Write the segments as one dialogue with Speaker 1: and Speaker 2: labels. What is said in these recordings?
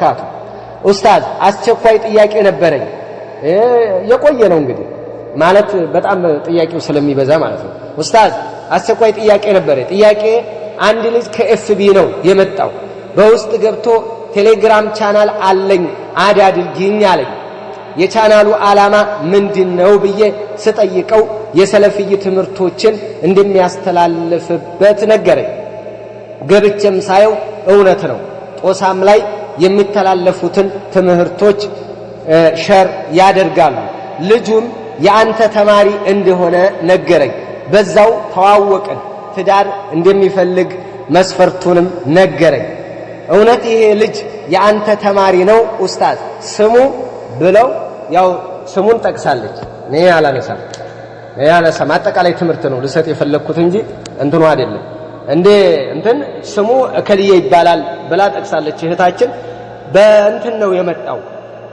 Speaker 1: ካቱ ኡስታዝ አስቸኳይ ጥያቄ ነበረኝ። የቆየ ነው እንግዲህ ማለት በጣም ጥያቄው ስለሚበዛ ማለት ነው። ኡስታዝ አስቸኳይ ጥያቄ ነበረ። ጥያቄ አንድ ልጅ ከኤፍቢ ነው የመጣው። በውስጥ ገብቶ ቴሌግራም ቻናል አለኝ አድ አድርጊኝ አለኝ። የቻናሉ ዓላማ ምንድነው ብዬ ስጠይቀው የሰለፍይ ትምህርቶችን እንደሚያስተላልፍበት ነገረኝ። ገብቼም ሳየው እውነት ነው። ጦሳም ላይ የሚተላለፉትን ትምህርቶች ሸር ያደርጋሉ። ልጁም የአንተ ተማሪ እንደሆነ ነገረኝ። በዛው ተዋወቅን። ትዳር እንደሚፈልግ መስፈርቱንም ነገረኝ። እውነት ይሄ ልጅ የአንተ ተማሪ ነው ኡስታዝ? ስሙ ብለው ያው ስሙን ጠቅሳለች። እኔ አላነሳም አጠቃላይ ትምህርት ነው ልሰጥ የፈለኩት እንጂ እንትኑ አይደለም። እንትን ስሙ እከሊየ ይባላል ብላ ጠቅሳለች እህታችን። በእንትን ነው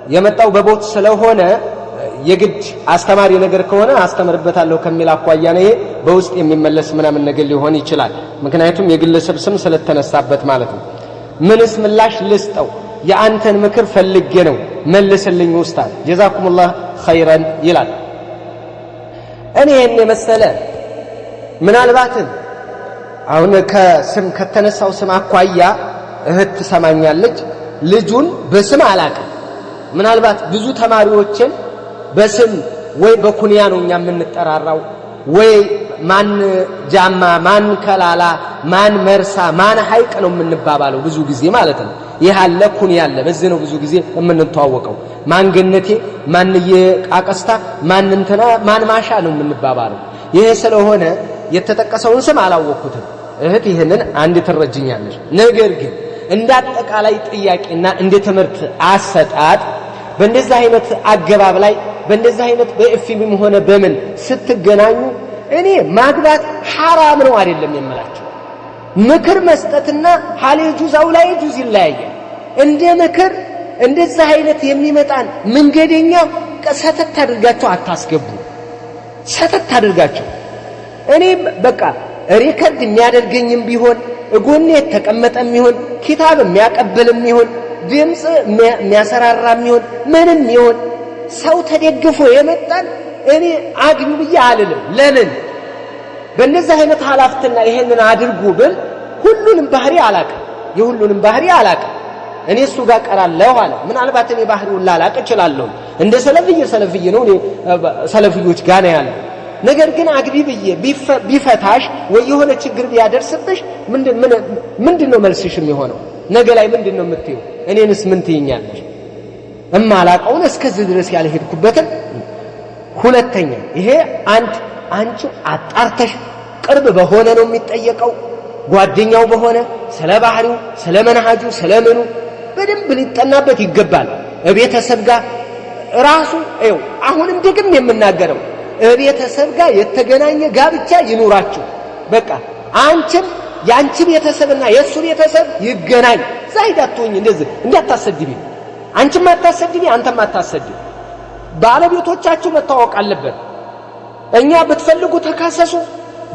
Speaker 1: የመጣው በቦት ስለሆነ የግድ አስተማሪ ነገር ከሆነ አስተምርበታለሁ ከሚል አኳያ ነው። ይሄ በውስጥ የሚመለስ ምናምን ነገር ሊሆን ይችላል። ምክንያቱም የግለሰብ ስም ስለተነሳበት ማለት ነው። ምንስ ምላሽ ልስጠው? የአንተን ምክር ፈልጌ ነው መልስልኝ ኡስታዝ ጀዛኩሙላህ ኸይረን ይላል። እኔ የመሰለ ምናልባት አሁን ከስም ከተነሳው ስም አኳያ እህት ትሰማኛለች። ልጁን በስም አላቅም። ምናልባት ብዙ ተማሪዎችን በስም ወይ በኩንያ ነው እኛ የምንጠራራው፣ ወይ ማን ጃማ፣ ማን ከላላ፣ ማን መርሳ፣ ማን ሐይቅ ነው የምንባባለው ብዙ ጊዜ ማለት ነው። ይህ አለ ኩንያ አለ። በዚህ ነው ብዙ ጊዜ የምንተዋወቀው። ማን ገነቴ፣ ማንዬ ቃቀስታ፣ ማን እንትና፣ ማን ማሻ ነው የምንባባለው። ይሄ ስለሆነ የተጠቀሰውን ስም አላወቅኩትም። እህት ይሄንን አንድ ትረጅኛለሽ። ነገር ግን እንዳጠቃላይ ጥያቄና እንደ ትምህርት አሰጣጥ በእንደዚህ አይነት አገባብ ላይ በእንደዚህ አይነት በኤፍቢም ሆነ በምን ስትገናኙ እኔ ማግባት ሐራም ነው አይደለም የምላችሁ። ምክር መስጠትና ሐለ ጁዛው ላይ ጁዝ ይለያያል። እንደ ምክር እንደዚህ አይነት የሚመጣን መንገደኛ ሰተት አድርጋችሁ አታስገቡ። ሰተት አድርጋችሁ እኔ በቃ ሪከርድ የሚያደርገኝም ቢሆን እጎኔ የተቀመጠም ይሁን ኪታብ የሚያቀብልም ይሁን ድምጽ የሚያሰራራም ይሁን ምንም ይሁን ሰው ተደግፎ የመጣን እኔ አግኙ ብዬ አልልም። ለምን በእነዚህ አይነት ሐላፍትና ይሄንን አድርጉ ብል ሁሉንም ባህሪ አላቅም፣ የሁሉንም ባህሪ አላቅም። እኔ እሱ ጋር ቀራለሁ አለ። ምናልባት እኔ ባህሪውን ላላቅ እችላለሁ። እንደ ሰለፍይ ነው፣ ሰለፍዮች ጋር ነው ያለው። ነገር ግን አግቢ ብዬ ቢፈታሽ ወይ የሆነ ችግር ቢያደርስብሽ ምንድነው መልስሽ የሚሆነው? ነገ ላይ ምንድነው የምትይው? እኔንስ ምን ትይኛለሽ? እማላቀውን እስከዚህ ድረስ ያልሄድኩበትን። ሁለተኛ ይሄ አንቺ አጣርተሽ ቅርብ በሆነ ነው የሚጠየቀው፣ ጓደኛው በሆነ ስለ ባህሪው፣ ስለ መንሃጁ፣ ስለምኑ በደንብ ሊጠናበት ይገባል። ቤተሰብ ጋር ራሱ አሁንም ደግም የምናገረው ቤተሰብ ጋር የተገናኘ ጋብቻ ይኑራችሁ። በቃ አንቺም ያንቺ ቤተሰብና የሱ ቤተሰብ ይገናኝ። ዛይዳቱኝ እንደዚህ እንዳታሰድቢ፣ አንቺም አታሰድቢ፣ አንተም አታሰድቢ። ባለቤቶቻችሁ መታወቅ አለበት። እኛ ብትፈልጉ ተካሰሱ፣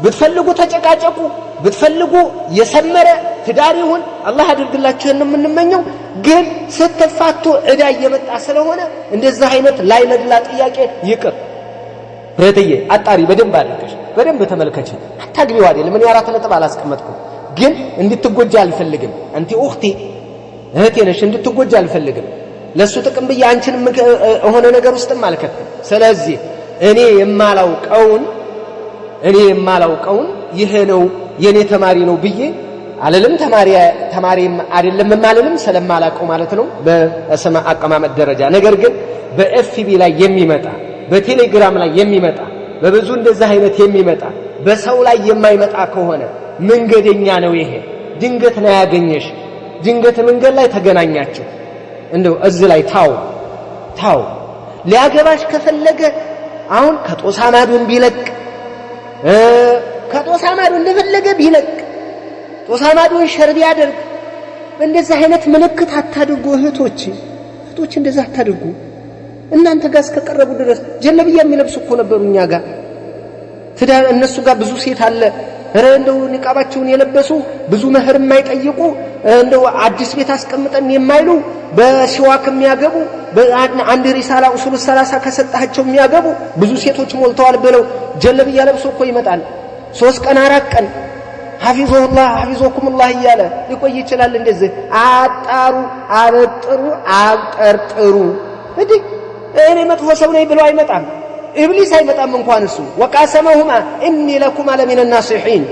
Speaker 1: ብትፈልጉ ተጨቃጨቁ፣ ብትፈልጉ የሰመረ ትዳር ይሁን አላህ ያድርግላችሁ የምንመኘው። ግን ስትፋቱ እዳ እየመጣ ስለሆነ እንደዚህ አይነት ላይ መድላ ጥያቄ ይቅር። እህትዬ አጣሪ በደንብ አድርገሽ በደንብ ተመልከች። አታግቢው አይደለም እኔ 4 ነጥብ አላስቀመጥኩም፣ ግን እንድትጎጃ አልፈልግም። አንቺ ኡኽቲ እህቴ ነሽ፣ እንድትጎጃ አልፈልግም። ለሱ ጥቅም ብዬ አንቺን ሆነ ነገር ውስጥም አልከተም። ስለዚህ እኔ የማላውቀውን ይሄ ነው የኔ ተማሪ ነው ብዬ አለልም። ተማሪም አይደለም ማለልም ስለማላውቀው ማለት ነው በስም አቀማመጥ ደረጃ። ነገር ግን በኤፍቢ ላይ የሚመጣ በቴሌግራም ላይ የሚመጣ በብዙ እንደዚህ አይነት የሚመጣ በሰው ላይ የማይመጣ ከሆነ መንገደኛ ነው። ይሄ ድንገት ነው ያገኘሽ፣ ድንገት መንገድ ላይ ተገናኛችሁ። እንደው እዚህ ላይ ታው ሊያገባሽ ከፈለገ አሁን ከጦሳ ማዶን ቢለቅ ከጦሳ ማዶ እንደፈለገ ቢለቅ ጦሳ ማዶን ሸርብ ያደርግ። እንደዚህ አይነት ምልክት አታድርጉ እህቶች፣ እንደዛ አታድርጉ። እናንተ ጋር እስከቀረቡ ድረስ ጀለብያ የሚለብሱ እኮ ነበሩ እኛ ጋር ትዳር እነሱ ጋር ብዙ ሴት አለ። እንደው ንቃባቸውን የለበሱ ብዙ መህር የማይጠይቁ እንደው አዲስ ቤት አስቀምጠን የማይሉ በሲዋክ የሚያገቡ አንድ ሪሳላ ኡሱል ሰላሳ ከሰጣቸው የሚያገቡ ብዙ ሴቶች ሞልተዋል ብለው ጀለብያ ለብሶ እኮ ይመጣል 3 ቀን 4 ቀን ሐፊዙላህ ሐፊዙኩሙላህ እያለ ሊቆይ ይችላል። እንደዚህ አጣሩ አበጥሩ አብጠርጥሩ። እንዴ እኔ መጥፎ ሰው ነኝ ብሎ አይመጣም። ኢብሊስ አይመጣም እንኳን እሱ ወቃሰመሁማ ኢኒ ለኩማ ለሚነ ናሲሒን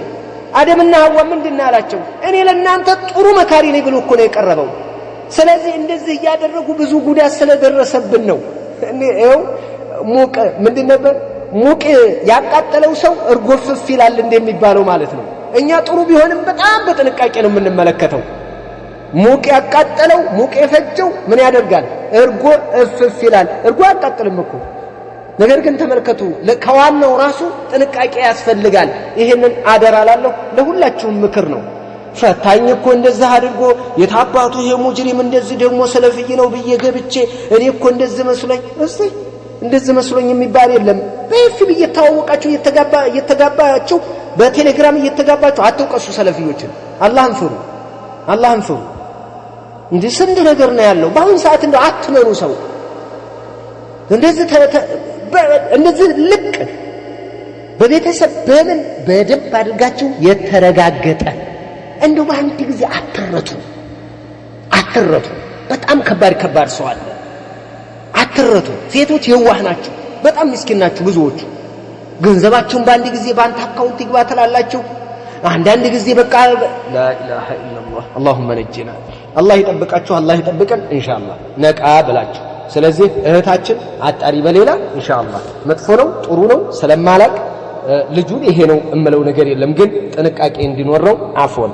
Speaker 1: አደምና ሐዋ ምንድነው አላቸው? እኔ ለእናንተ ጥሩ መካሪ ነኝ ብሎ እኮ ነው የቀረበው። ስለዚህ እንደዚህ ያደረጉ ብዙ ጉዳት ስለደረሰብን ነው። እኔው ሙቅ ምንድን ነበር ሙቅ ያቃጠለው ሰው እርጎፍፍ ይላል እንደሚባለው ማለት ነው። እኛ ጥሩ ቢሆንም በጣም በጥንቃቄ ነው የምንመለከተው። ሙቅ ያቃጠለው ሙቅ የፈጀው ምን ያደርጋል? እርጎ እፍፍ ይላል። እርጎ ያቃጥልም እኮ ነገር ግን ተመልከቱ ከዋናው ራሱ ጥንቃቄ ያስፈልጋል። ይሄንን አደራላለሁ ለሁላችሁም ምክር ነው። ፈታኝ እኮ እንደዛ አድርጎ የታባቱ ይሄ ሙጅሪም እንደዚህ ደግሞ ሰለፍይ ነው ብዬ ገብቼ እኔ እኮ እንደዚህ መስሎኝ እንደዚህ መስሎኝ የሚባል የለም። በፊት እየተዋወቃችሁ እየተጋባችሁ በቴሌግራም እየተጋባችሁ አትውቀሱ ሰለፊዮችን። አላህን ፍሩ። እንዴ ስንት ነገር ነው ያለው በአሁን ሰዓት። እንደው አትመኑ ሰው እንደዚህ ልቅ በቤተሰብ በምን በደንብ አድርጋችሁ የተረጋገጠ እንደው በአንድ ጊዜ አትረቱ። በጣም ከባድ ሰው አለ። አትረቱ። ሴቶች የዋህ ናቸው፣ በጣም ምስኪን ናቸው ብዙዎቹ። ገንዘባቸውን በአንድ ጊዜ በአንተ አካውንት ይግባ ትላላችሁ። አንዳንድ ጊዜ በቃ ላ ኢላሃ ኢላላህ اللهم ነጂና አላህ ይጠብቃችሁ፣ አላህ ይጠብቀን ኢንሻአላህ። ነቃ ብላችሁ ስለዚህ እህታችን አጣሪ በሌላ ኢንሻአላህ መጥፎ ነው ጥሩ ነው ስለማላቅ ልጁን ይሄ ነው እምለው ነገር የለም፣ ግን ጥንቃቄ እንዲኖር ነው። አፎን